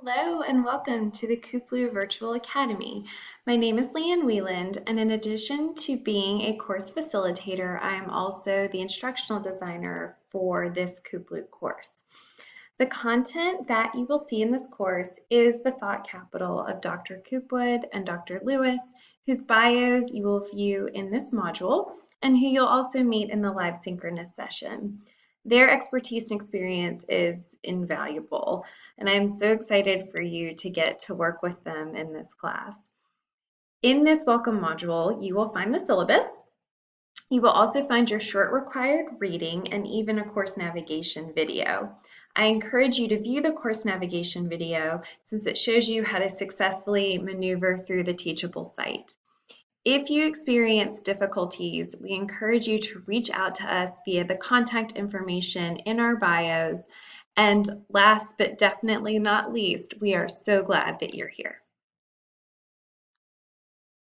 Hello and welcome to the CoopLew Virtual Academy. My name is Leanne Wieland, and in addition to being a course facilitator, I am also the instructional designer for this CoopLew course. The content that you will see in this course is the thought capital of Dr. Coopwood and Dr. Lewis, whose bios you will view in this module and who you'll also meet in the live synchronous session. Their expertise and experience is invaluable, and I'm so excited for you to get to work with them in this class. In this welcome module, you will find the syllabus. You will also find your short required reading and even a course navigation video. I encourage you to view the course navigation video since it shows you how to successfully maneuver through the Teachable site. If you experience difficulties, we encourage you to reach out to us via the contact information in our bios. And last but definitely not least, we are so glad that you're here.